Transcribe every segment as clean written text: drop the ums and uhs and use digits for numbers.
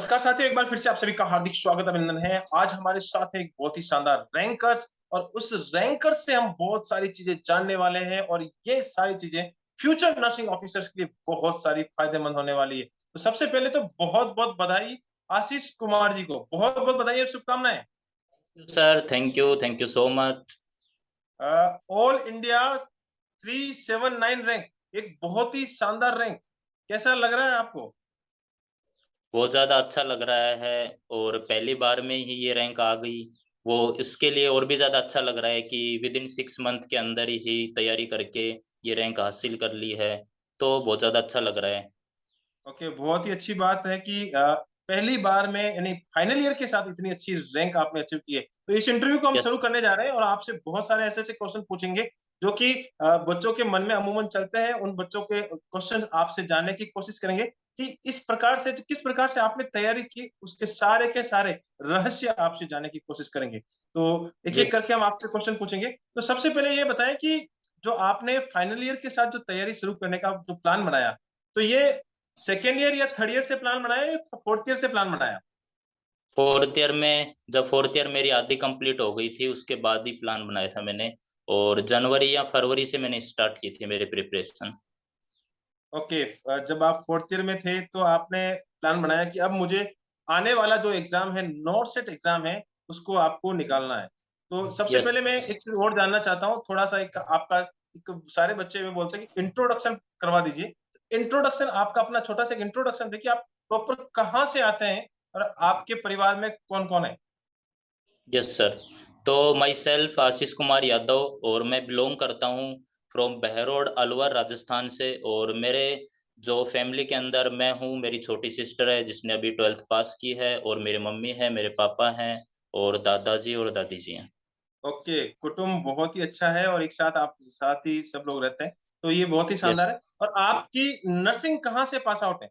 नमस्कार साथियों, एक बार फिर से आप सभी का हार्दिक स्वागत अभिनंदन है। आज हमारे साथ है एक बहुत ही शानदार रैंकर्स और उस रैंकर्स से हम बहुत सारी चीजें जानने वाले हैं और ये सारी चीजें फ्यूचर नर्सिंग ऑफिसर्स के लिए बहुत सारी फायदेमंद होने वाली है। तो सबसे पहले तो बहुत बहुत बधाई आशीष कुमार जी को, बहुत बहुत बधाई और शुभकामनाएं। Sir, thank you so much. All India 379 rank, एक बहुत ही शानदार रैंक। कैसा लग रहा है आपको? बहुत ज़्यादा अच्छा लग रहा है और पहली बार में ही ये रैंक आ गई, वो इसके लिए और भी ज़्यादा अच्छा लग रहा है कि विदिन 6 मंथ के अंदर ही तैयारी करके ये रैंक हासिल कर ली है, तो बहुत ज़्यादा अच्छा लग रहा है। ओके, बहुत ही अच्छी बात है कि पहली बार में यानी फाइनल ईयर के साथ इतनी अच्छी रैंक आपने अचीव की है। तो इस इंटरव्यू को हम यस। शुरू करने जा रहे हैं और आपसे बहुत सारे ऐसे ऐसे क्वेश्चन पूछेंगे जो कि बच्चों के मन में अमूमन चलते हैं। उन बच्चों के क्वेश्चन आपसे जानने की कोशिश करेंगे कि इस प्रकार से किस प्रकार से आपने तैयारी की, उसके सारे के सारे रहस्य आपसे जानने की कोशिश करेंगे। तो एक जी। एक करके हम आपसे क्वेश्चन पूछेंगे। तो सबसे पहले ये बताएं कि जो आपने फाइनल ईयर के साथ जो तैयारी शुरू करने का जो प्लान बनाया, तो ये सेकेंड ईयर या थर्ड ईयर से प्लान बनाया या फोर्थ ईयर से प्लान बनाया? फोर्थ ईयर में जब फोर्थ ईयर मेरी आधी कंप्लीट हो गई थी, उसके बाद ही प्लान बनाया था मैंने, और जनवरी या फरवरी से मैंने स्टार्ट की थी मेरी प्रिपरेशन। ओके, जब आप फोर्थ ईयर में थे तो आपने प्लान बनाया कि अब मुझे आने वाला जो एग्जाम है, नॉर्थ सेट एग्जाम है, उसको आपको निकालना है। तो सबसे यस। पहले मैं एक चीज और जानना चाहता हूँ, थोड़ा सा एक आपका एक सारे बच्चे में बोलते हैं कि इंट्रोडक्शन करवा दीजिए। इंट्रोडक्शन आपका अपना छोटा सा इंट्रोडक्शन देखिए, आप प्रॉपर कहाँ से आते हैं और आपके परिवार में कौन कौन है? Yes sir. तो माई सेल्फ आशीष कुमार यादव, और मैं बिलोंग करता हूँ फ्रॉम बहरोड अलवर राजस्थान से। और मेरे जो फैमिली के अंदर मैं हूँ, मेरी छोटी सिस्टर है जिसने अभी 12th पास की है, और मेरे मम्मी है, मेरे पापा हैं, और दादाजी और दादी जी हैं। ओके, कुटुंब बहुत ही अच्छा है और एक साथ आप साथ ही सब लोग रहते हैं, तो ये बहुत ही यस। शानदार है। और आपकी नर्सिंग कहाँ से पास आउट है?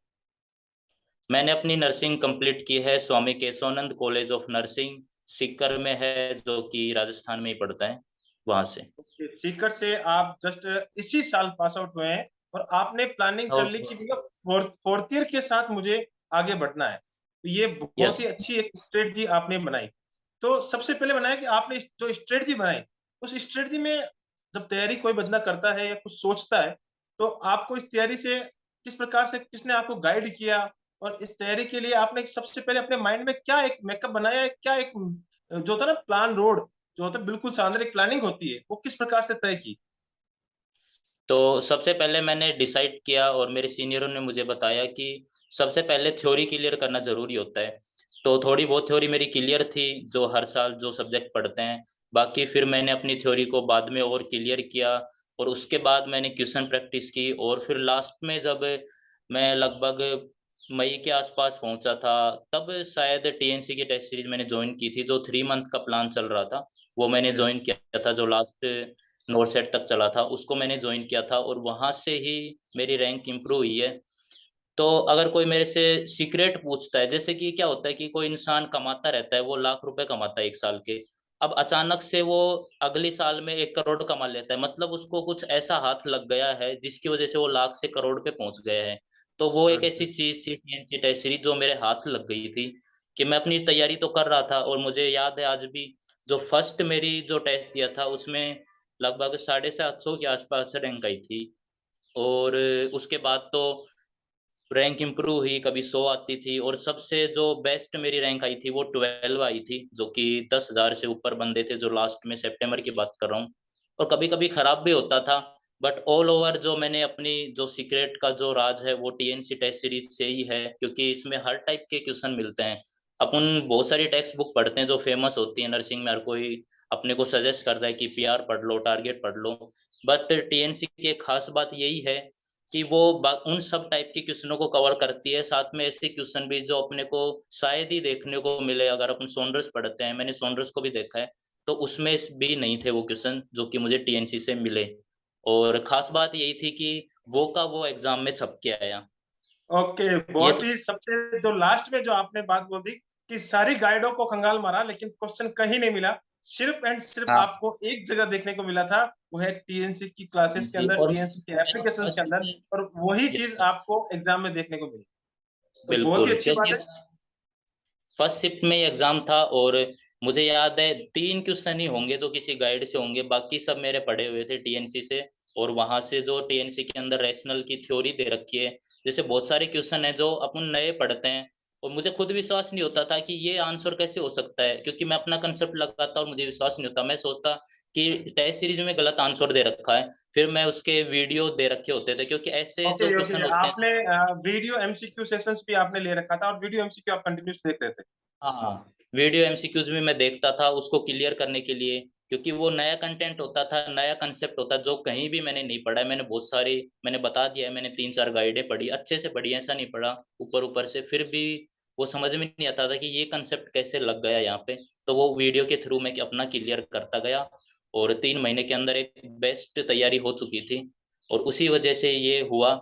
मैंने अपनी नर्सिंग कंप्लीट की है Swami Keshavanand college of nursing, Sikar में है, जो कि राजस्थान में ही पड़ता है, वहां से। ओके, सीकर से आप जस्ट इसी साल पास आउट हुए हैं और आपने प्लानिंग कर ली कि भैया फोर्थ ईयर के साथ मुझे आगे बढ़ना है। तो ये बहुत ही यस। अच्छी एक स्ट्रेटजी आपने बनाई। तो सबसे पहले बनाया कि आपने जो स्ट्रेटजी बनाई, उस स्ट्रेटजी में जब तैयारी कोई बंदा करता है या कुछ सोचता है, तो आपको इस तैयारी से किस प्रकार से किसने आपको गाइड किया और इस तैयारी के लिए आपने सबसे पहले अपने माइंड में क्या एक मेकअप बनाया है, क्या एक जो होता है ना प्लान रोड, जो होता है बिल्कुल शानदार एक प्लानिंग होती है, वो किस प्रकार से तय की? तो सबसे पहले मैंने डिसाइड किया, और मेरे सीनियरों ने मुझे बताया कि सबसे पहले थ्योरी क्लियर करना ज़रूरी होता है। तो थोड़ी बहुत थ्योरी मेरी क्लियर थी, जो हर साल जो सब्जेक्ट पढ़ते हैं। बाकी फिर मैंने अपनी थ्योरी को बाद में और क्लियर किया, और उसके बाद मैंने क्वेश्चन प्रैक्टिस की, और फिर लास्ट में जब मैं लगभग मई के आसपास पहुंचा था, तब शायद टीएनसी की टेस्ट सीरीज मैंने ज्वाइन की थी, जो 3 मंथ का प्लान चल रहा था, वो मैंने ज्वाइन किया था। जो लास्ट नोर सेट तक चला था, उसको मैंने ज्वाइन किया था, और वहां से ही मेरी रैंक इम्प्रूव हुई है। तो अगर कोई मेरे से सीक्रेट पूछता है, जैसे कि क्या होता है कि कोई इंसान कमाता रहता है, वो लाख रुपए कमाता है एक साल के, अब अचानक से वो अगले साल में 1 करोड़ कमा लेता है, मतलब उसको कुछ ऐसा हाथ लग गया है जिसकी वजह से वो लाख से करोड़ पे पहुंच गया है। तो वो एक ऐसी चीज थी टीएनसी टेस्ट सीरीज जो मेरे हाथ लग गई थी, कि मैं अपनी तैयारी तो कर रहा था, और मुझे याद है आज भी, जो फर्स्ट मेरी जो टेस्ट दिया था उसमें लगभग 750 के आसपास रैंक आई थी। और उसके बाद तो रैंक इम्प्रूव हुई, कभी 100 आती थी, और सबसे जो बेस्ट मेरी रैंक आई थी वो 12 आई थी, जो कि 10,000 से ऊपर बंदे थे, जो लास्ट में सितंबर की बात कर रहा हूँ। और कभी कभी खराब भी होता था, बट ऑल ओवर जो मैंने अपनी जो सीक्रेट का जो राज है वो टीएनसी टेस्ट सीरीज से ही है, क्योंकि इसमें हर टाइप के क्वेश्चन मिलते हैं। अपन बहुत सारी टेक्स्ट बुक पढ़ते हैं जो फेमस होती है नर्सिंग में, हर कोई अपने को सजेस्ट करता है कि पीआर पढ़ लो, टारगेट पढ़ लो, बट टीएनसी की एक खास बात यही है कि वो उन सब टाइप के क्वेश्चनों को कवर करती है, साथ में ऐसे क्वेश्चन भी जो अपने को शायद ही देखने को मिले। अगर अपन सॉन्डर्स पढ़ते हैं, मैंने सॉन्डर्स को भी देखा है, तो उसमें भी नहीं थे वो क्वेश्चन जो कि मुझे टीएनसी से मिले। और खास बात यही थी कि वो वो एग्जाम में छप के आया। ओके, ये बहुत सब। ही सबसे जो लास्ट में जो आपने बात बोल दी कि सारी गाइडों को कंगाल मारा लेकिन क्वेश्चन कहीं नहीं मिला, सिर्फ एंड सिर्फ हाँ। आपको एक जगह देखने को मिला था, वो है टीएनसी की क्लासेस के टीएनसी अंदर, और टीएनसी के एप्लीकेशंस के अंदर, और वही चीज यस आपको एग्जाम में देखने को मिली। तो बहुत ही बिल्कुल, अच्छी बात क्योंकि है। फर्स्ट शिफ्ट में एग्जाम था और मुझे याद है 3 क्वेश्चन ही होंगे जो किसी गाइड से होंगे, बाकी सब मेरे पढ़े हुए थे टीएनसी से। और वहां से जो टीएनसी के अंदर रैशनल की थ्योरी दे रखी है, जैसे बहुत सारे क्वेश्चन है जो अपन नए पढ़ते हैं और मुझे खुद विश्वास नहीं होता था कि ये आंसर कैसे हो सकता है, क्योंकि मैं अपना कंसेप्ट लगाता और मुझे विश्वास नहीं होता। मैं सोचता कि टेस्ट सीरीज में गलत आंसर दे रखा है, फिर मैं उसके वीडियो दे रखे होते थे, क्योंकि ऐसे ओके जो क्वेश्चन ओके, होते हैं। आपने वीडियो एमसीक्यू सेशंस भी आपने ले रखा था और वीडियो एमसीक्यू आप कंटिन्यूस देख रहे थे। हाँ, वीडियो एमसीक्यूज भी मैं देखता था उसको क्लियर करने के लिए, क्योंकि वो नया कंटेंट होता था, नया कंसेप्ट होता जो कहीं भी मैंने नहीं पढ़ा है। मैंने बहुत सारी, मैंने बता दिया है, मैंने 3-4 गाइडें पढ़ी, अच्छे से पढ़ी, ऐसा नहीं पढ़ा ऊपर ऊपर से, फिर भी वो समझ में नहीं आता था कि ये कंसेप्ट कैसे लग गया यहाँ पे। तो वो वीडियो के थ्रू मैं अपना क्लियर करता गया और 3 महीने के अंदर एक बेस्ट तैयारी हो चुकी थी और उसी वजह से ये हुआ।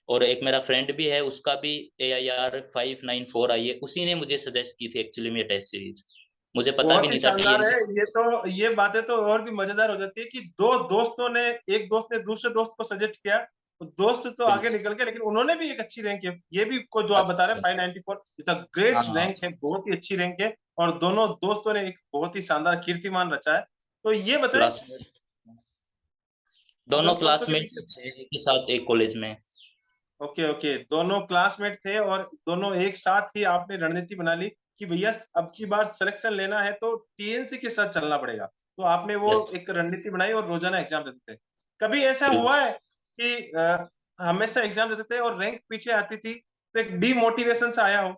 और एक मेरा फ्रेंड भी है, उसका भी AIR 594 आई है, उसी ने मुझे सजेस्ट की थी एक्चुअली में टेस्ट सीरीज। मुझे पता भी बहुत ही नहीं था शानदार टीएनसी। है ये तो। ये बातें तो और भी मजेदार हो जाती है कि दो दोस्तों ने, एक दोस्त ने दूसरे दोस्त को सजेस्ट किया, तो दोस्त तो आगे निकल गए, लेकिन उन्होंने भी एक अच्छी रैंक है। ये भी को जो आप बता रहे हैं, अच्छा। 594 इज अ ग्रेट हाँ, रैंक है, बहुत ही अच्छी रैंक है। और दोनों दोस्तों ने एक बहुत ही शानदार कीर्तिमान रचा है। तो ये बताएं, क्लासमेट, दोनों दोस्तों के क्लासमेट बीच। थे एक ही साथ एक कॉलेज में। ओके ओके, दोनों क्लासमेट थे और दोनों एक साथ ही आपने रणनीति बना ली कि भैया अब की बार सिलेक्शन लेना है तो टीएनसी के साथ चलना पड़ेगा। तो आपने वो यस, एक रणनीति बनाई और रोजाना एग्जाम देते थे। कभी ऐसा बिल्कुल। हुआ है कि हमेशा एग्जाम देते थे और रैंक पीछे आती थी, तो एक डीमोटिवेशन सा आया हो?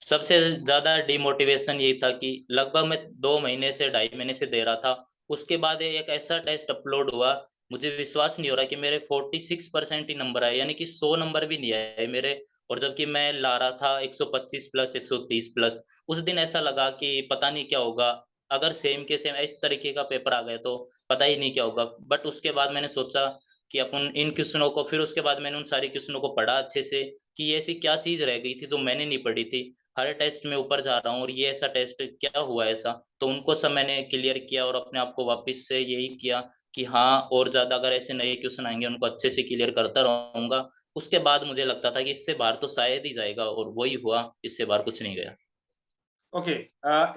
सबसे ज्यादा डिमोटिवेशन यही था कि लगभग मैं 2 महीने से 2.5 महीने से दे रहा था, उसके बाद एक ऐसा टेस्ट अपलोड हुआ, मुझे विश्वास नहीं हो रहा कि मेरे 46% ही नंबर आए, यानी कि 100 नंबर भी नहीं आए मेरे। और जबकि मैं ला रहा था 125 प्लस 130 प्लस। उस दिन ऐसा लगा कि पता नहीं क्या होगा, अगर सेम के सेम इस तरीके का पेपर आ गया तो पता ही नहीं क्या होगा। बट उसके बाद मैंने सोचा कि अपन इन क्वेश्चनों को, फिर उसके बाद मैंने उन सारे क्वेश्चनों को पढ़ा अच्छे से कि ये ऐसी क्या चीज रह गई थी जो मैंने नहीं पढ़ी थी। हर टेस्ट में ऊपर जा रहा हूँ और ये ऐसा टेस्ट क्या हुआ ऐसा। तो उनको सब मैंने क्लियर किया और अपने आप को वापस से यही किया कि हाँ, और ज्यादा अगर ऐसे नए क्वेश्चन आएंगे उनको अच्छे से क्लियर करता रहूंगा। उसके बाद मुझे लगता था कि इससे बाहर तो शायद ही जाएगा, और वही हुआ, इससे बाहर कुछ नहीं गया। ओके,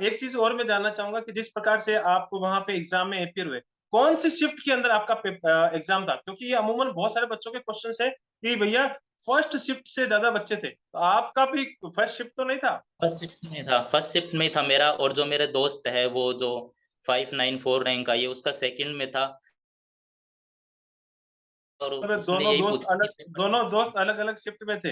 एक चीज और मैं जानना चाहूंगा कि जिस प्रकार से आप वहां पे एग्जाम में अपियर हुए, कौन सी शिफ्ट के अंदर आपका एग्जाम था? क्योंकि ये अमूमन बहुत सारे बच्चों के क्वेश्चन है कि भैया फर्स्ट शिफ्ट से ज्यादा बच्चे थे, तो आपका भी फर्स्ट शिफ्ट तो नहीं था? फर्स्ट शिफ्ट में ही था मेरा, और जो मेरे दोस्त है वो जो 594 रैंक आई है उसका सेकंड में था। और मतलब उसने यही पूछा कि पेपर दोनों कैसे दोस्त हुआ? अलग अलग शिफ्ट में थे?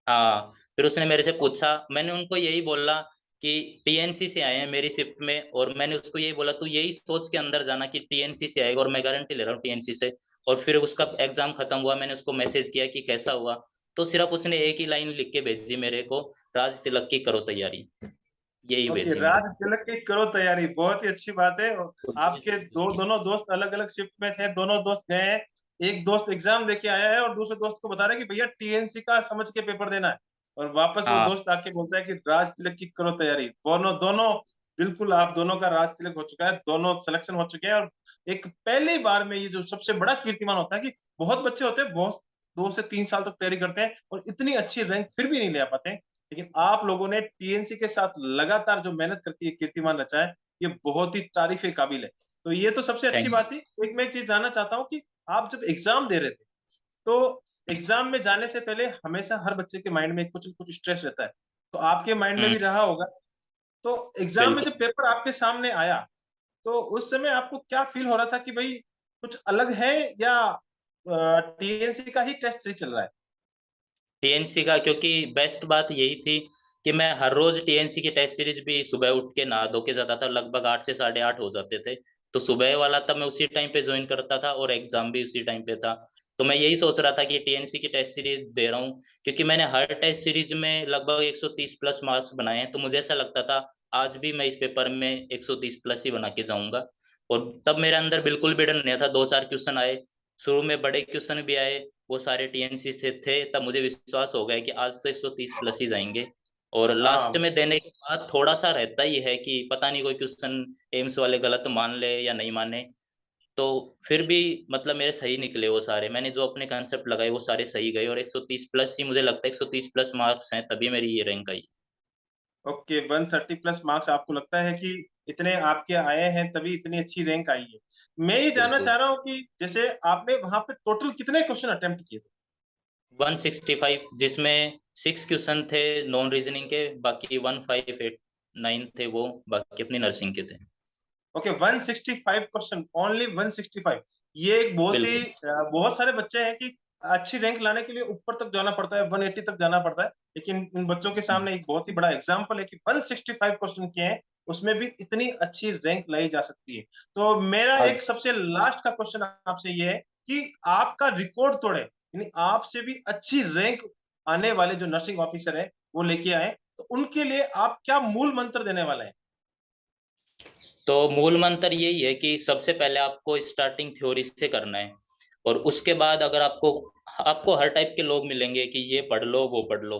हाँ, फिर उसने मेरे से पूछा, मैंने उनको यही बोला कि टीएनसी से आए हैं मेरी शिफ्ट में, और मैंने उसको यही बोला तू यही सोच के अंदर जाना कि टीएनसी से आएगा, और मैं गारंटी ले रहा हूँ टीएनसी से। और फिर उसका एग्जाम खत्म हुआ, मैंने उसको मैसेज किया कि कैसा हुआ, तो सिर्फ उसने एक ही लाइन लिख के भेजी मेरे को, राज तिलक की करो तैयारी, यही ओके, भेजी मेरे राज को। तिलक की करो तैयारी, बहुत ही अच्छी बात है। और आपके दोनों दोस्त अलग अलग शिफ्ट में थे, दोनों दोस्त गए हैं। एक दोस्त एग्जाम देके आया है और दूसरे दोस्त को बता रहा है कि भैया टीएनसी का समझ के पेपर देना है। और वापस वो हाँ, दोस्त आके बोलता है कि राज तिलक की करो तैयारी। दोनों दोनों बिल्कुल, आप दोनों का राज तिलक हो चुका है, दोनों सिलेक्शन हो चुके हैं। और एक पहली बार में ये जो सबसे बड़ा कीर्तिमान होता है कि बहुत बच्चे होते हैं, बहुत 2 से 3 साल तक तैयारी करते हैं और इतनी अच्छी रैंक फिर भी नहीं ले पाते, लेकिन आप लोगों ने टीएनसी के साथ लगातार जो मेहनत करके ये कीर्तिमान रचा है, ये बहुत ही तारीफ काबिल है। तो ये तो सबसे अच्छी थैंक बात थी। एक मैं एक चीज जानना चाहता हूँ कि आप जब एग्जाम दे रहे थे, तो एग्जाम में जाने से पहले हमेशा हर बच्चे के माइंड में कुछ न कुछ स्ट्रेस रहता है, तो आपके माइंड में यू। भी रहा होगा। तो एग्जाम में बिल्कुल। जब पेपर आपके सामने आया, तो उस समय आपको क्या फील हो रहा था कि भाई कुछ अलग है, या टीएनसी का ही टेस्ट सही चल रहा है? टीएनसी का, क्योंकि बेस्ट बात यही थी कि मैं हर रोज टीएनसी की टेस्ट सीरीज भी सुबह उठ के नहा धो के जाता था, लगभग 8 से 8:30 हो जाते थे। तो सुबह वाला तब मैं उसी टाइम पे ज्वाइन करता था और एग्जाम भी उसी टाइम पे था। तो मैं यही सोच रहा था कि टीएनसी की टेस्ट सीरीज दे रहा हूँ, क्योंकि मैंने हर टेस्ट सीरीज में लगभग 130 प्लस मार्क्स बनाए हैं, तो मुझे ऐसा लगता था आज भी मैं इस पेपर में 130 प्लस ही बना के जाऊंगा। और तब मेरे अंदर बिल्कुल भी डर नहीं था। 2-4 क्वेश्चन आए, शुरू में बड़े क्वेश्चन भी आए, वो सारे टीएनसी से थे, तब मुझे विश्वास हो गया कि आज तो 130 प्लस ही जाएंगे। और लास्ट हाँ। में देने के बाद थोड़ा सा रहता ही है कि पता नहीं कोई क्वेश्चन एम्स वाले गलत मान ले या नहीं माने। तो फिर भी मतलब मेरे सही निकले वो सारे, मैंने जो अपने कंसेप्ट लगाए वो सारे सही गए, और 130 प्लस ही मुझे लगता है, 130 प्लस मार्क्स हैं तभी मेरी ये रैंक आई। ओके, 130 प्लस मार्क्स आपको लगता है कि इतने आपके आए हैं तभी इतनी अच्छी रैंक आई है। मैं ये जानना बिल्कुल। चाह रहा हूँ कि जैसे आपने वहां पे टोटल कितने क्वेश्चन अटेम्प्ट किए थे? 165 जिसमें 6 क्वेश्चन थे नॉन रीजनिंग के, बाकी 1589 थे वो बाकी अपनी नर्सिंग के थे। Okay, 165 question, only 165। ये एक बहुत ही बिल्कुल। बहुत सारे बच्चे हैं कि अच्छी रैंक लाने के लिए ऊपर तक जाना पड़ता है, 180 तक जाना पड़ता है, लेकिन इन बच्चों के सामने एक बहुत ही बड़ा एग्जाम्पल है कि 165 क्वेश्चन किए हैं, उसमें भी इतनी अच्छी रैंक लाई जा सकती है। तो मेरा एक आज सबसे लास्ट का क्वेश्चन आपसे ये है कि आपका रिकॉर्ड तोड़े, यानी आपसे भी अच्छी रैंक आने वाले जो नर्सिंग ऑफिसर है वो लेके आए, तो उनके लिए आप क्या मूल मंत्र देने वाले हैं? तो मूल मंत्र यही है कि सबसे पहले आपको स्टार्टिंग थ्योरी से करना है, और उसके बाद अगर आपको आपको हर टाइप के लोग मिलेंगे कि ये पढ़ लो वो पढ़ लो।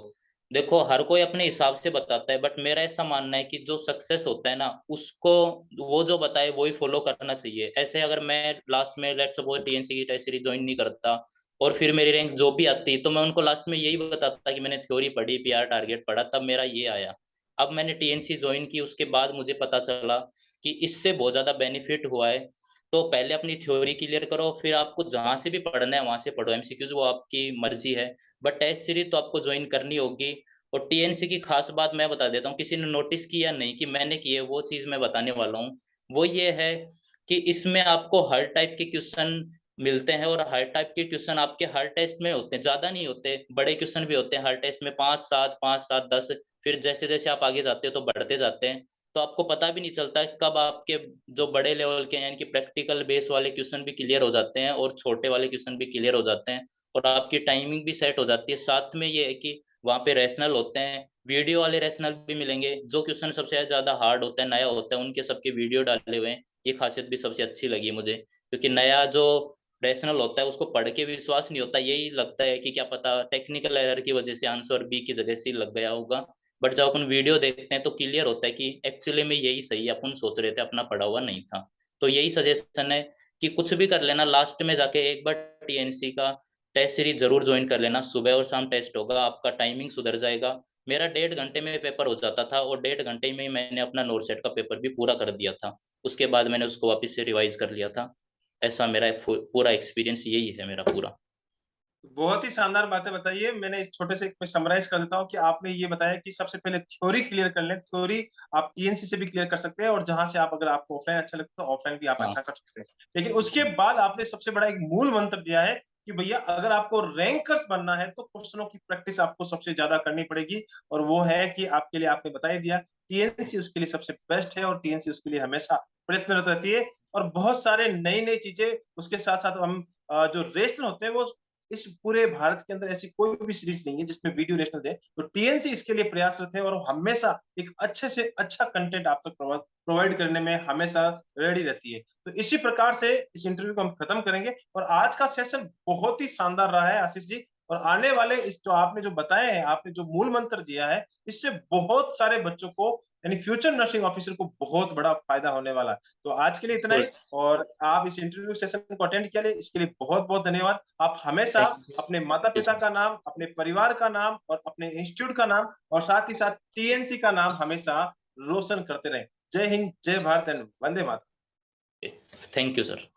देखो हर कोई अपने हिसाब से बताता है, बट मेरा ऐसा मानना है कि जो सक्सेस होता है ना, उसको वो जो बताए वो ही फॉलो करना चाहिए। ऐसे अगर मैं लास्ट में लेट्स सपोज टीएनसी की टेस्ट सीरीज ज्वाइन नहीं करता और फिर मेरी रैंक जो भी आती, तो मैं उनको लास्ट में यही बताता कि मैंने थ्योरी पढ़ी, पीआर टारगेट पढ़ा, तब मेरा ये आया। अब मैंने टीएनसी ज्वाइन की, उसके बाद मुझे पता चला कि इससे बहुत ज़्यादा बेनिफिट हुआ है। तो पहले अपनी थ्योरी क्लियर करो, फिर आपको जहाँ से भी पढ़ना है वहाँ से पढ़ो। एमसीक्यूज़ वो आपकी मर्ज़ी है, बट टेस्ट सीरीज़ तो आपको जॉइन करनी होगी। और टीएनसी की खास बात मैं बता देता हूँ, किसी ने नोटिस किया नहीं कि मैंने की है, वो चीज़ मैं बताने वाला हूँ। वो ये है कि इसमें आपको हर टाइप के क्वेश्चन मिलते हैं, और हर टाइप के क्वेश्चन आपके हर टेस्ट में होते हैं, ज़्यादा नहीं होते, बड़े क्वेश्चन भी होते हैं हर टेस्ट में, 5-7, 5-7, 10, फिर जैसे-जैसे आप आगे जाते हो तो बढ़ते जाते हैं। तो आपको पता भी नहीं चलता है कब आपके जो बड़े लेवल के यानी कि प्रैक्टिकल बेस वाले क्वेश्चन भी क्लियर हो जाते हैं और छोटे वाले क्वेश्चन भी क्लियर हो जाते हैं, और आपकी टाइमिंग भी सेट हो जाती है। साथ में ये है कि वहाँ पे रैशनल होते हैं, वीडियो वाले रैशनल भी मिलेंगे। जो क्वेश्चन सबसे ज़्यादा हार्ड होता है, नया होता है, उनके सबके वीडियो डाले हुए हैं। ये खासियत भी सबसे अच्छी लगी मुझे, क्योंकि नया जो रैशनल होता है उसको पढ़ के विश्वास नहीं होता, यही लगता है कि क्या पता टेक्निकल एरर की वजह से आंसर बी की जगह सी लग गया होगा। बट जब अपन वीडियो देखते हैं तो क्लियर होता है कि एक्चुअली में यही सही है, अपन सोच रहे थे, अपना पढ़ा हुआ नहीं था। तो यही सजेशन है कि कुछ भी कर लेना, लास्ट में जाके एक बार टीएनसी का टेस्ट सीरीज जरूर ज्वाइन कर लेना। सुबह और शाम टेस्ट होगा, आपका टाइमिंग सुधर जाएगा। मेरा 1.5 घंटे में पेपर हो जाता था, और 1.5 घंटे में ही मैंने अपना नोट सेट का पेपर भी पूरा कर दिया था। उसके बाद मैंने उसको वापस से रिवाइज कर लिया था। ऐसा मेरा पूरा एक्सपीरियंस यही है मेरा पूरा। बहुत ही शानदार बातें बताई है। मैंने इस छोटे से मैं समराइज कर देता हूँ कि आपने ये बताया कि सबसे पहले थ्योरी क्लियर कर लें। थ्योरी आप टीएनसी से भी क्लियर कर सकते हैं, और जहां से आप, अगर आपको ऑफलाइन अच्छा लगता है तो ऑफलाइन भी आप हाँ। अच्छा कर सकते हैं। लेकिन उसके बाद आपने सबसे बड़ा एक मूल मंत्र दिया है कि भैया अगर आपको रैंकर्स बनना है तो क्वेश्चनों की प्रैक्टिस आपको सबसे ज्यादा करनी पड़ेगी, और वो है कि आपके लिए आपने बता ही दिया, टीएनसी उसके लिए सबसे बेस्ट है, और टीएनसी उसके लिए हमेशा प्रयत्नरत रहती है। और बहुत सारे नई नई चीजें उसके साथ साथ हम जो रेशनल होते हैं वो, इस पूरे भारत के अंदर ऐसी कोई भी सीरीज नहीं है जिसमें वीडियो नेशनल दे, तो टीएनसी इसके लिए प्रयासरत है, और हमेशा एक अच्छे से अच्छा कंटेंट आप तक प्रोवाइड करने में हमेशा रेडी रहती है। तो इसी प्रकार से इस इंटरव्यू को हम खत्म करेंगे, और आज का सेशन बहुत ही शानदार रहा है आशीष जी। और आने वाले इस जो आपने जो बताए हैं, आपने जो मूल मंत्र दिया है, इससे बहुत सारे बच्चों को, यानी फ्यूचर नर्सिंग ऑफिसर को बहुत बड़ा फायदा होने वाला है। तो आज के लिए इतना ही। बिल्कुल। और आप इस इंटरव्यू सेशन को अटेंड किया, इसके लिए बहुत बहुत धन्यवाद। आप हमेशा थैंक अपने माता यू पिता सर। का नाम, अपने परिवार का नाम, और अपने इंस्टीट्यूट का नाम, और साथ ही साथ टीएनसी का नाम हमेशा रोशन करते रहें। जय हिंद, जय Bharat, and Vande Mataram. Thank you sir.